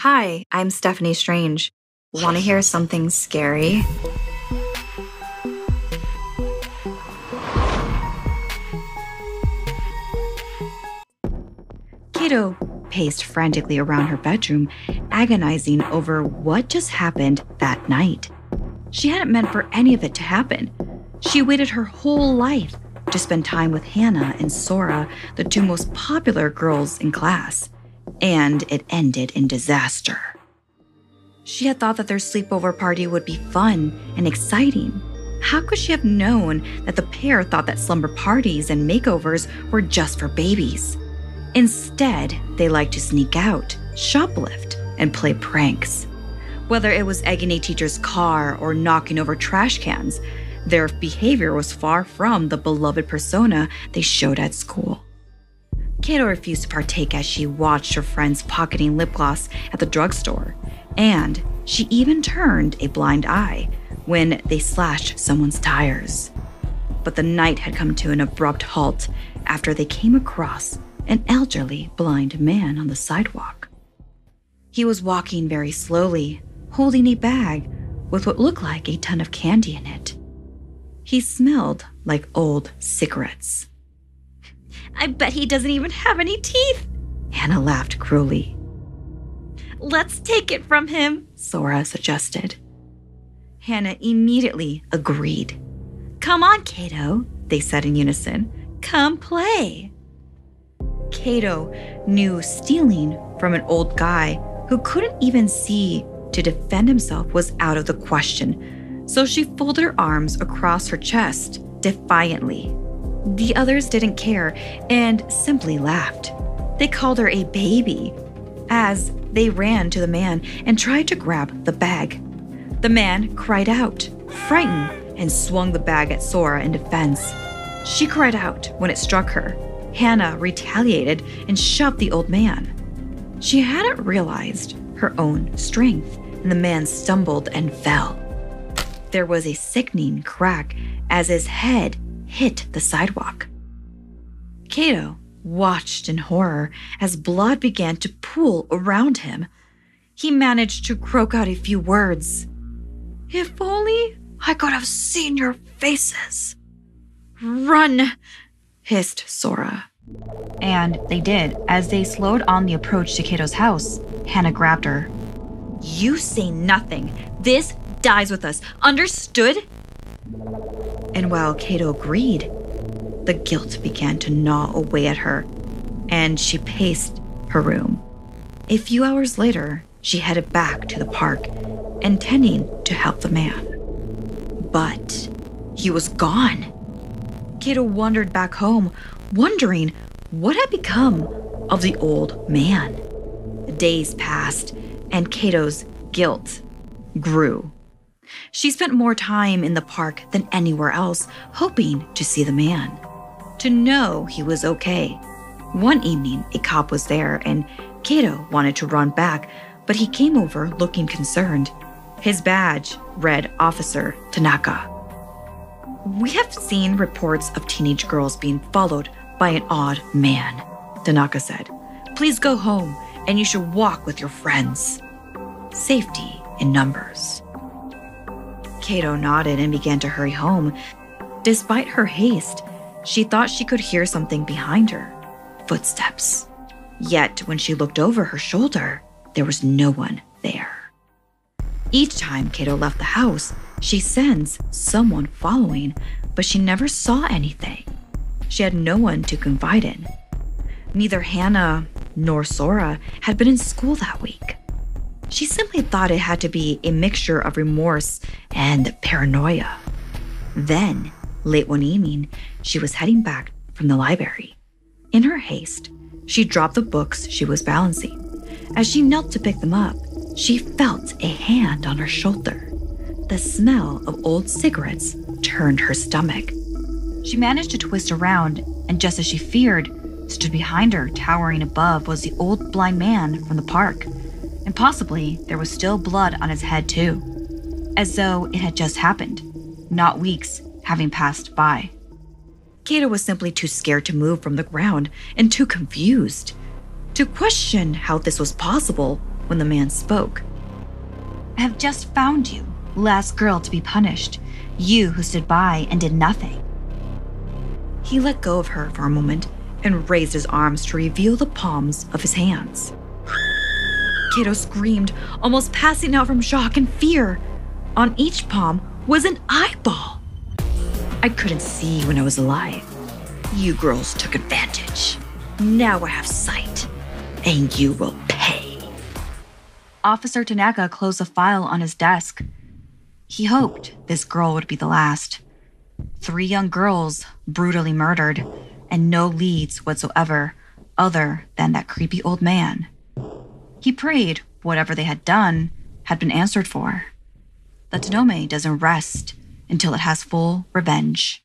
Hi, I'm Stephanie Strange. Want to hear something scary? Kato paced frantically around her bedroom, agonizing over what just happened that night. She hadn't meant for any of it to happen. She waited her whole life to spend time with Hannah and Sora, the two most popular girls in class. And it ended in disaster. She had thought that their sleepover party would be fun and exciting. How could she have known that the pair thought that slumber parties and makeovers were just for babies? Instead, they liked to sneak out, shoplift, and play pranks. Whether it was egging a teacher's car or knocking over trash cans, their behavior was far from the beloved persona they showed at school. Kato refused to partake as she watched her friends pocketing lip gloss at the drugstore, and she even turned a blind eye when they slashed someone's tires. But the night had come to an abrupt halt after they came across an elderly blind man on the sidewalk. He was walking very slowly, holding a bag with what looked like a ton of candy in it. He smelled like old cigarettes. "I bet he doesn't even have any teeth," Hannah laughed cruelly. "Let's take it from him," Sora suggested. Hannah immediately agreed. "Come on, Kato," they said in unison. "Come play." Kato knew stealing from an old guy who couldn't even see to defend himself was out of the question, so she folded her arms across her chest defiantly. The others didn't care and simply laughed. They called her a baby as they ran to the man and tried to grab the bag. The man cried out, frightened, and swung the bag at Sora in defense. She cried out when it struck her. Hannah retaliated and shoved the old man. She hadn't realized her own strength, and the man stumbled and fell. There was a sickening crack as his head hit the sidewalk. Kato watched in horror as blood began to pool around him. He managed to croak out a few words. "If only I could have seen your faces." "Run!" hissed Sora. And they did. As they slowed on the approach to Kato's house, Hannah grabbed her. "You say nothing. This dies with us. Understood?" And while Kato agreed, the guilt began to gnaw away at her, and she paced her room. A few hours later, she headed back to the park, intending to help the man. But he was gone. Kato wandered back home, wondering what had become of the old man. Days passed, and Kato's guilt grew. She spent more time in the park than anywhere else, hoping to see the man, to know he was okay. One evening, a cop was there, and Kato wanted to run back, but he came over looking concerned. His badge read Officer Tanaka. "We have seen reports of teenage girls being followed by an odd man," Tanaka said. "Please go home, and you should walk with your friends. Safety in numbers." Kato nodded and began to hurry home. Despite her haste, she thought she could hear something behind her. Footsteps. Yet when she looked over her shoulder, there was no one there. Each time Kato left the house, she sensed someone following, but she never saw anything. She had no one to confide in. Neither Hannah nor Sora had been in school that week. She simply thought it had to be a mixture of remorse and paranoia. Then, late one evening, she was heading back from the library. In her haste, she dropped the books she was balancing. As she knelt to pick them up, she felt a hand on her shoulder. The smell of old cigarettes turned her stomach. She managed to twist around, and just as she feared, stood behind her, towering above, was the old blind man from the park. And possibly there was still blood on his head too, as though it had just happened, not weeks having passed by. Kato was simply too scared to move from the ground and too confused to question how this was possible when the man spoke. "I have just found you, last girl to be punished, you who stood by and did nothing." He let go of her for a moment and raised his arms to reveal the palms of his hands. Kato screamed, almost passing out from shock and fear. On each palm was an eyeball. "I couldn't see when I was alive. You girls took advantage. Now I have sight, and you will pay." Officer Tanaka closed the file on his desk. He hoped this girl would be the last. 3 young girls brutally murdered, and no leads whatsoever other than that creepy old man. He prayed whatever they had done had been answered for. The Tanome doesn't rest until it has full revenge.